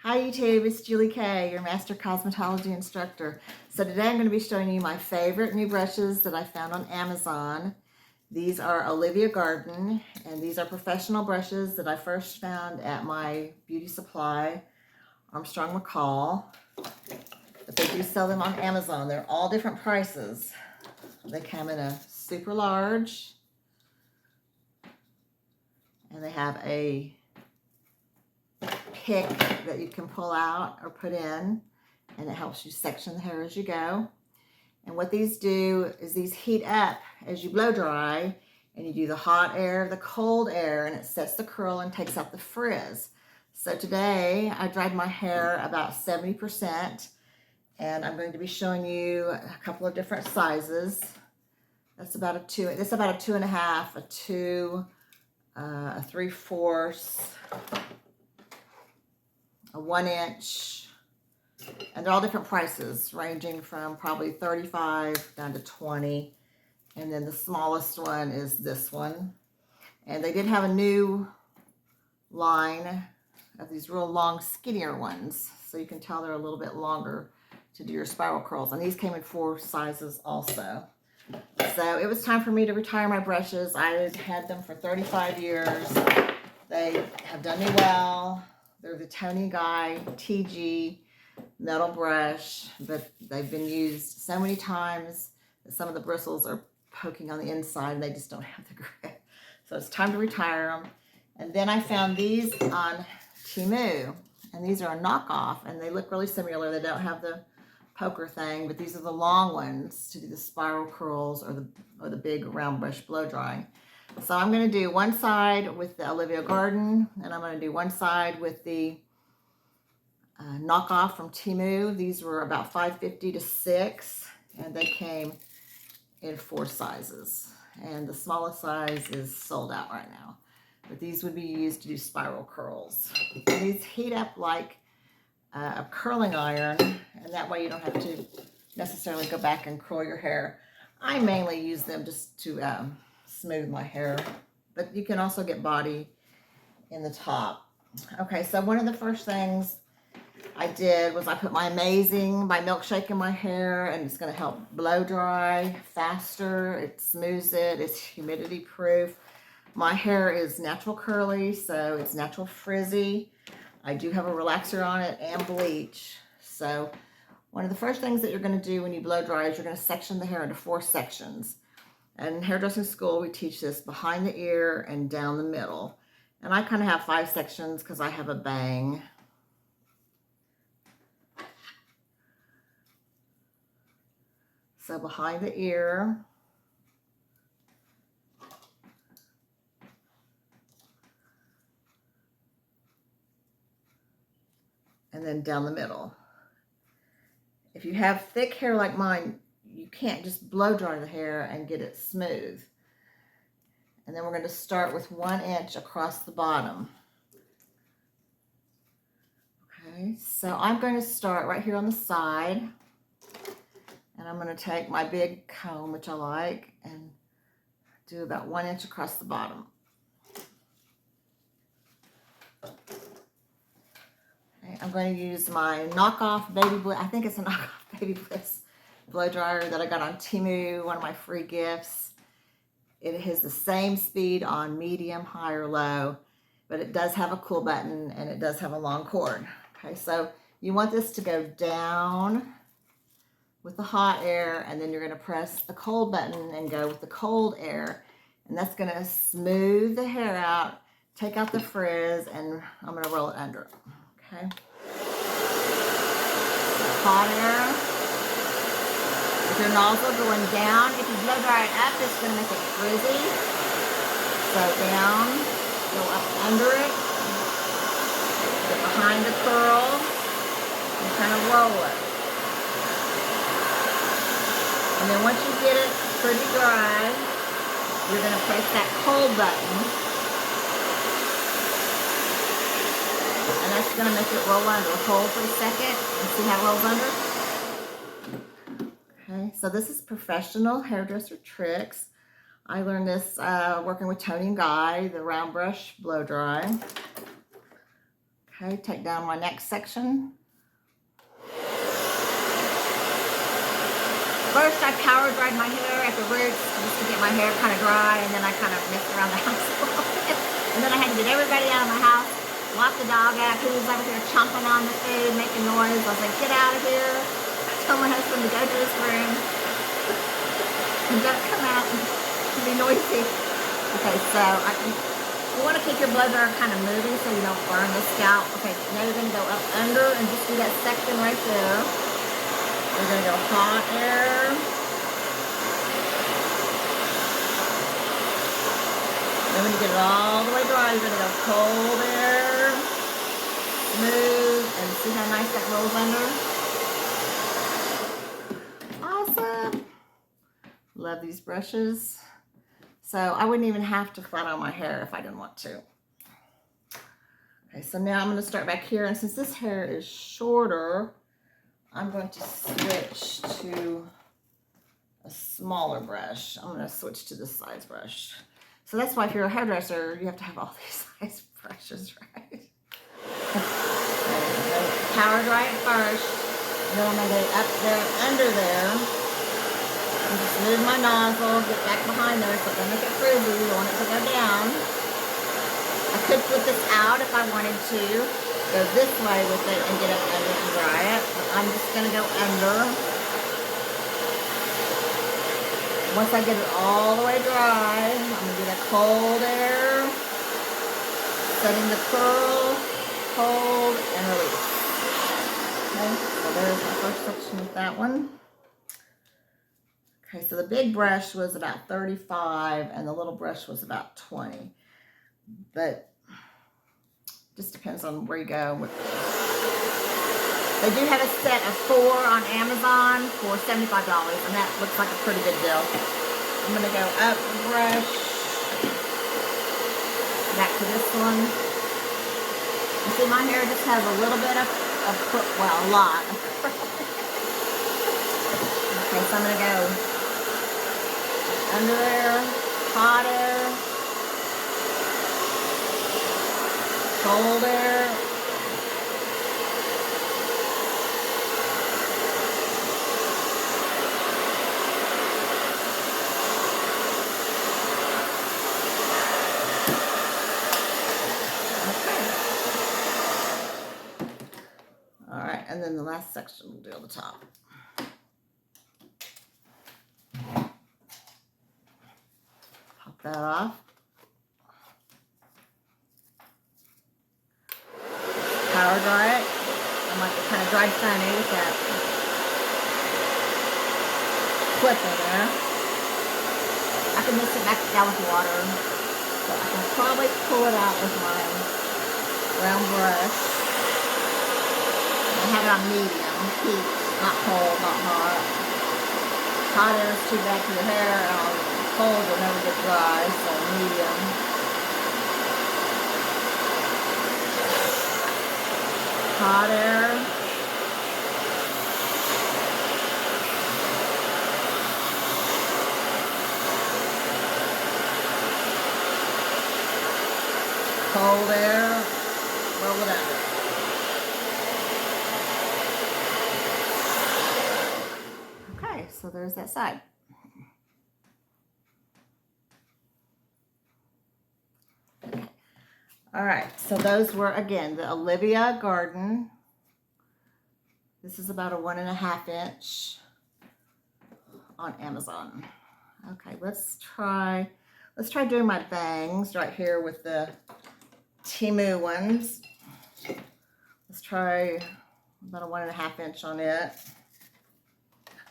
Hi YouTube, it's Julie K, your Master Cosmetology Instructor. So today I'm going to be showing you my favorite new brushes that I found on Amazon. These are Olivia Garden, and these are professional brushes that I first found at my beauty supply, Armstrong McCall. But they do sell them on Amazon. They're all different prices. They come in a super large, and they have a pick that you can pull out or put in, and it helps you section the hair as you go. And what these do is these heat up as you blow dry, and you do the hot air, the cold air, and it sets the curl and takes out the frizz. So today I dried my hair about 70%, and I'm going to be showing you a couple of different sizes. That's about a 2, this is about a 2.5, a 2, a 3/4, a 1 inch, and they're all different prices, ranging from probably 35 down to 20. And then the smallest one is this one. And they did have a new line of these real long, skinnier ones, so you can tell they're a little bit longer to do your spiral curls. And these came in 4 sizes also. So it was time for me to retire my brushes. I had them for 35 years. They have done me well. They're the Tony Guy TG metal brush, but they've been used so many times that some of the bristles are poking on the inside and they just don't have the grip. So it's time to retire them. And then I found these on Temu, and these are a knockoff, and they look really similar. They don't have the poker thing, but these are the long ones to do the spiral curls or the big round brush blow drying. So I'm going to do one side with the Olivia Garden, and I'm going to do one side with the knockoff from Temu. These were about $5.50 to $6, and they came in 4 sizes. And the smallest size is sold out right now. But these would be used to do spiral curls. And these heat up like a curling iron, and that way you don't have to necessarily go back and curl your hair. I mainly use them just to smooth my hair, but you can also get body in the top. Okay, so one of the first things I did was I put my Amazing by Milkshake in my hair, and it's going to help blow dry faster. It smooths it. It's humidity proof. My hair is natural curly, so it's natural frizzy. I do have a relaxer on it and bleach. So one of the first things that you're going to do when you blow dry is you're going to section the hair into 4 sections. And in hairdressing school, we teach this behind the ear and down the middle. And I kind of have 5 sections because I have a bang. So behind the ear, and then down the middle. If you have thick hair like mine, you can't just blow dry the hair and get it smooth. And then we're going to start with 1 inch across the bottom. Okay, so I'm going to start right here on the side. And I'm going to take my big comb, which I like, and do about 1 inch across the bottom. Okay, I'm going to use my knockoff Baby Bliss. I think it's a knockoff Baby Bliss blow dryer that I got on Temu, one of my free gifts. It has the same speed on medium, high, or low, but it does have a cool button, and it does have a long cord. Okay, so you want this to go down with the hot air, and then you're going to press the cold button and go with the cold air, and that's going to smooth the hair out, take out the frizz, and I'm going to roll it under. Okay, hot air. With your nozzle going down, if you blow dry it up, it's going to make it frizzy. So down, go up under it, get behind the curl, and kind of roll it. And then once you get it pretty dry, you're going to press that cold button. And that's going to make it roll under. Hold for a second and see how it rolls under. Okay, so this is professional hairdresser tricks. I learned this working with Tony and Guy, the round brush blow dry. Okay, take down my next section. First, I power dried my hair at the roots just to get my hair kind of dry, and then I kind of messed around the house a little bit. And then I had to get everybody out of my house, lock the dog out. He was over here chomping on the food, making noise. I was like, get out of here. I told my husband to go to his room. And don't come out and be noisy. Okay, so you want to keep your blow dryer kind of moving so you don't burn the scalp. Okay, now you're going to go up under and just do that section right there. We're going to go hot air. Then when you get it all the way dry, you're going to go cold air. Smooth. And see how nice that rolls under? Awesome. Love these brushes. So I wouldn't even have to flat on my hair if I didn't want to. Okay, so now I'm going to start back here. And since this hair is shorter, I'm going to switch to a smaller brush. I'm going to switch to this size brush. So that's why if you're a hairdresser, you have to have all these size brushes, right? Power dry it first. And then I'm going to get up there, under there. And just move my nozzle, get back behind there so don't make it frizzy. You want it to go down. I could flip this out if I wanted to. Go this way with it and get up under and dry it. But I'm just going to go under. Once I get it all the way dry, I'm going to do that cold air. Setting the curl, hold, and release. Okay, so there's my first section with that one. Okay, so the big brush was about 35 and the little brush was about 20. But just depends on where you go. They do have a set of 4 on Amazon for $75, and that looks like a pretty good deal. I'm going to go up the brush, back to this one. You see my hair just has a little bit of well, a lot of curl. Okay, so I'm going to go under there, hot air, cold air, okay. All right, and then the last section we'll do on the top. Pop that off. Power dry it. I'm like it kind of dried funny with that clip in there. I can mix it back down with water, but I can probably pull it out with my round brush. I have it on medium heat, not cold, not hot. Hot air is too bad for your hair, and cold will never get dry, so medium. Hot air. Cold air. Roll it out. Okay, so there's that side. All right, so those were, again, the Olivia Garden. This is about a 1.5 inch on Amazon. Okay, let's try doing my bangs right here with the Temu ones. Let's try about a 1.5 inch on it.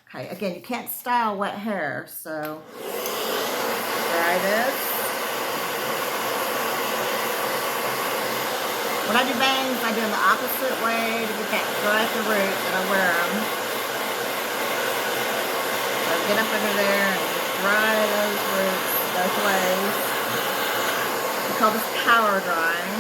Okay, again, you can't style wet hair, so try this. When I do bangs, I do them the opposite way to get that dry at the root that I wear them. So get up under there and just dry those roots both ways. We call this power drying.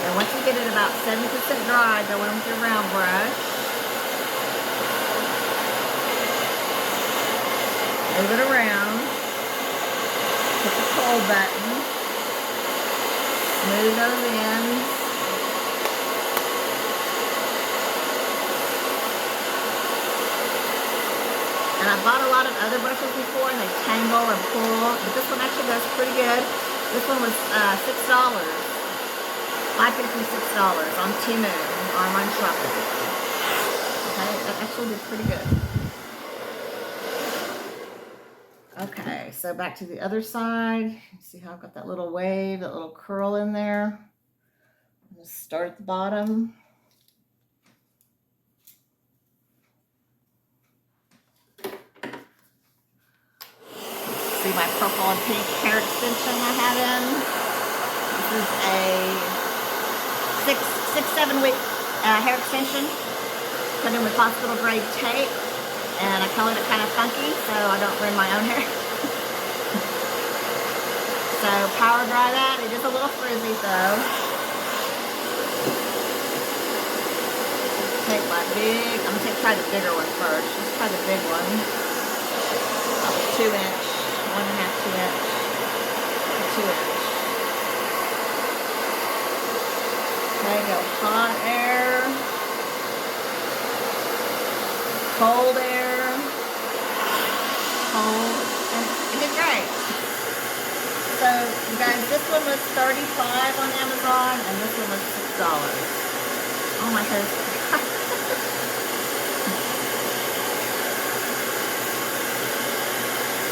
And once you get it about 70% dry, go in with your round brush. Move it around. Hit the cold button. Smooth those ends. And I bought a lot of other brushes before and they tangle and pull, but this one actually goes pretty good. This one was $6. $5.50, $6 on Temu, online shopping. Okay, that actually did pretty good. Okay, so back to the other side. See how I've got that little wave, that little curl in there. I'm gonna start at the bottom. See my purple and pink hair extension I have in. This is a 6-7 week hair extension. Put in with hospital grade tape, and I colored it kind of funky so I don't ruin my own hair. So power dry that. It is a little frizzy though. Take my I'm gonna try the bigger one first. Let's try the big one. Probably 2 inch. 1.5, 2 inch, 2 inch. Okay, go hot air, cold air, cold, and it did great. So, you guys, this one was $35 on Amazon, and this one was $6. Oh, my hair's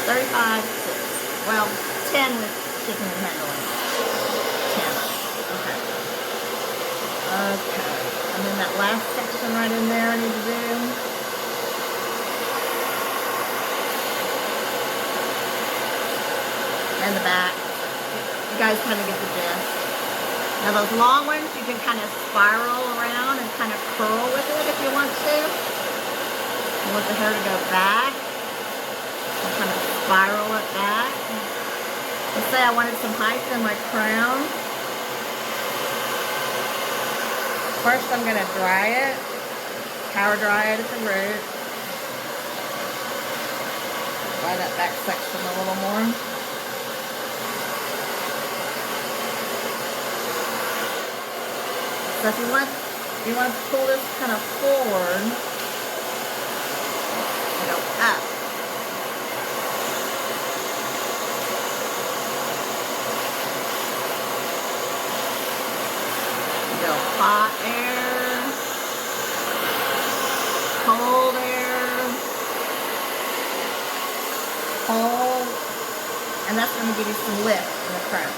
$35, $6. Well, 10 with shipping and handling. 10. Okay. Okay. And then that last section right in there I need to do. And the back. You guys kind of get the gist. Now those long ones you can kind of spiral around and kind of curl with it if you want to. You want the hair to go back. Kind of spiral it back. Let's say I wanted some height in my crown. First I'm going to dry it, power dry it at the root. Dry that back section a little more. So if you want to pull this kind of forward, you go up. Hot air, cold air, cold, and that's going to give you some lift in the crown.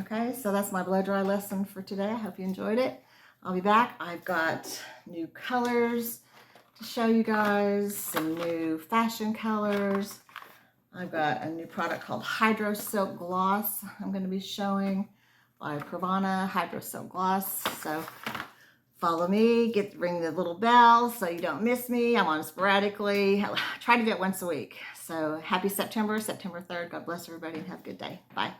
Okay, so that's my blow dry lesson for today. I hope you enjoyed it. I'll be back. I've got new colors to show you guys, some new fashion colors. I've got a new product called Hydro Silk Gloss I'm going to be showing. By Pravana Hydro Silk Gloss. So follow me, ring the little bell so you don't miss me. I'm on sporadically. I try to do it once a week. So happy September 3rd. God bless everybody and have a good day. Bye.